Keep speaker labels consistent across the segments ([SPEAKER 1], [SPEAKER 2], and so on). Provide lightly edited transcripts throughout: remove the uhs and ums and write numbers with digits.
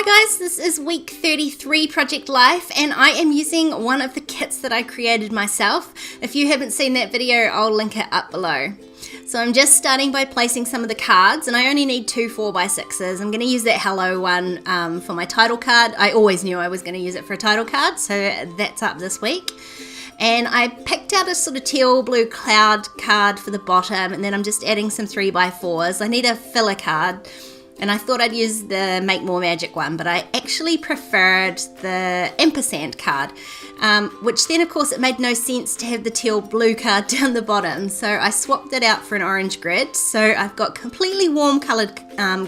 [SPEAKER 1] guys, this is week 33 Project Life and I am using one of the kits that I created myself. If you haven't seen that video, I'll link it up below. So I'm just starting by placing some of the cards, and I only need 2 4x6s. I'm going to use that hello one for my title card. I always knew I was going to use it for a title card, so that's up this week. And I picked out a sort of teal blue cloud card for the bottom, and then I'm just adding some 3x4s. I need a filler card. And I thought I'd use the Make More Magic one, but I actually preferred the ampersand card, which then of course it made no sense to have the teal blue card down the bottom. So I swapped it out for an orange grid. So I've got completely warm coloured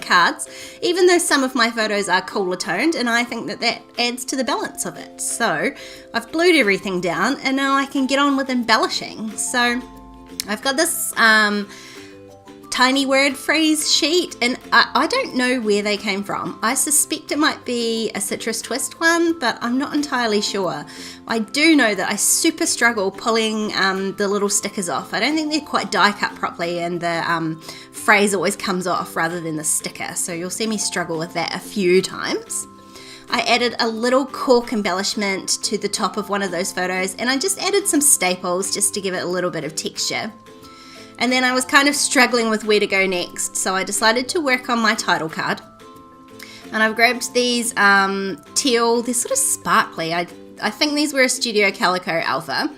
[SPEAKER 1] cards, even though some of my photos are cooler toned, and I think that adds to the balance of it. So I've glued everything down and now I can get on with embellishing. So I've got this tiny word phrase sheet, and I don't know where they came from. I suspect it might be a Citrus Twist one, but I'm not entirely sure. I do know that I super struggle pulling the little stickers off. I don't think they're quite die cut properly, and the phrase always comes off rather than the sticker, so you'll see me struggle with that a few times. I added a little cork embellishment to the top of one of those photos, and I just added some staples just to give it a little bit of texture. And then I was kind of struggling with where to go next, so I decided to work on my title card. And I've grabbed these teal, they're sort of sparkly. I think these were a Studio Calico Alpha.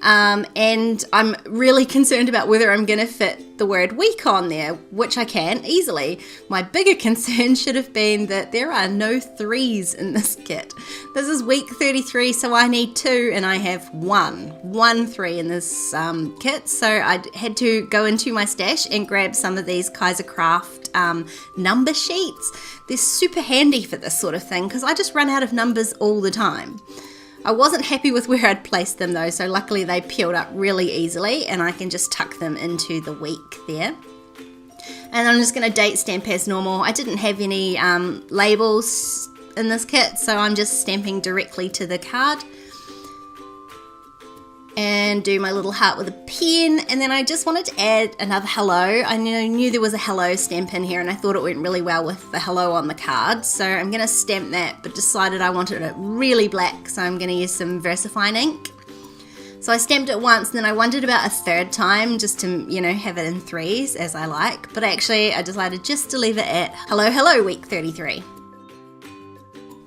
[SPEAKER 1] And I'm really concerned about whether I'm going to fit the word week on there, which I can easily. My bigger concern should have been that there are no 3s in this kit. This is week 33, so I need 2, and I have one 3 in this kit. So I had to go into my stash and grab some of these Kaiser Craft number sheets. They're super handy for this sort of thing because I just run out of numbers all the time. I wasn't happy with where I'd placed them though, so luckily they peeled up really easily and I can just tuck them into the week there. And I'm just going to date stamp as normal. I didn't have any labels in this kit, so I'm just stamping directly to the card. And do my little heart with a pen, and then I just wanted to add another hello. I knew there was a hello stamp in here, and I thought it went really well with the hello on the card, so I'm going to stamp that, but decided I wanted it really black, so I'm going to use some VersaFine ink. So I stamped it once, and then I wondered about a third time just to, have it in 3s as I like, but actually I decided just to leave it at hello week 33.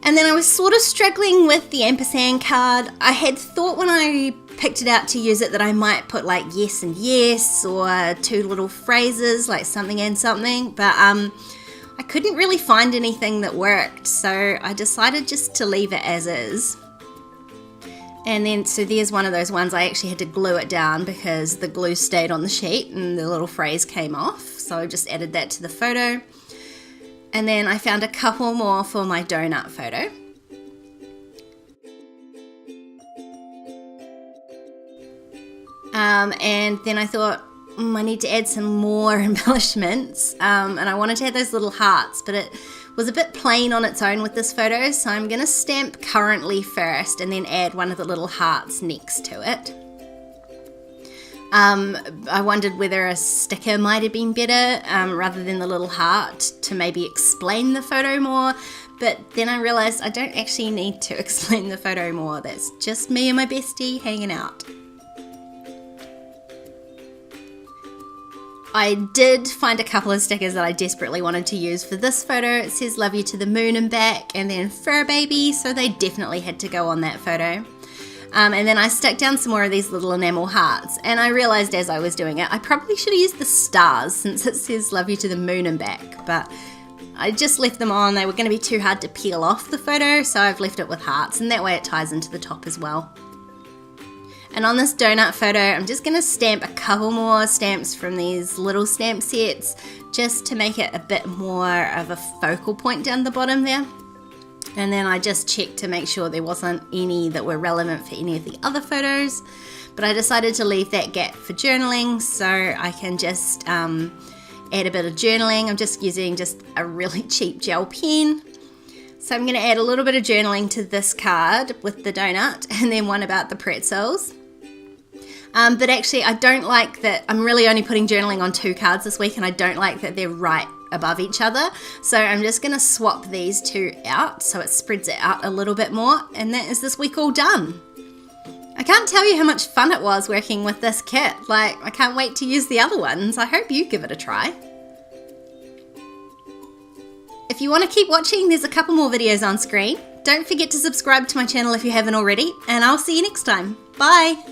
[SPEAKER 1] And then I was sort of struggling with the ampersand card. I had thought when I picked it out to use it that I might put like yes and yes, or 2 little phrases like something and something, but I couldn't really find anything that worked, so I decided just to leave it as is. And then, so there's one of those ones I actually had to glue it down because the glue stayed on the sheet and the little phrase came off, so I just added that to the photo. And then I found a couple more for my donut photo. And then I thought, I need to add some more embellishments. And I wanted to add those little hearts, but it was a bit plain on its own with this photo. So I'm going to stamp currently first and then add one of the little hearts next to it. I wondered whether a sticker might have been better rather than the little heart to maybe explain the photo more, but then I realised I don't actually need to explain the photo more. That's just me and my bestie hanging out. I did find a couple of stickers that I desperately wanted to use for this photo. It says love you to the moon and back, and then fur baby, so they definitely had to go on that photo. And then I stuck down some more of these little enamel hearts, and I realised as I was doing it, I probably should have used the stars since it says love you to the moon and back, but I just left them on. They were going to be too hard to peel off the photo, so I've left it with hearts, and that way it ties into the top as well. And on this donut photo, I'm just going to stamp a couple more stamps from these little stamp sets just to make it a bit more of a focal point down the bottom there. And then I just checked to make sure there wasn't any that were relevant for any of the other photos. But I decided to leave that gap for journaling, so I can just add a bit of journaling. I'm just using just a really cheap gel pen. So I'm going to add a little bit of journaling to this card with the donut, and then one about the pretzels. But actually I don't like that I'm really only putting journaling on 2 cards this week, and I don't like that they're right above each other. So I'm just going to swap these two out so it spreads it out a little bit more, and that is this week all done. I can't tell you how much fun it was working with this kit. Like, I can't wait to use the other ones. I hope you give it a try. If you want to keep watching, there's a couple more videos on screen. Don't forget to subscribe to my channel if you haven't already, and I'll see you next time. Bye!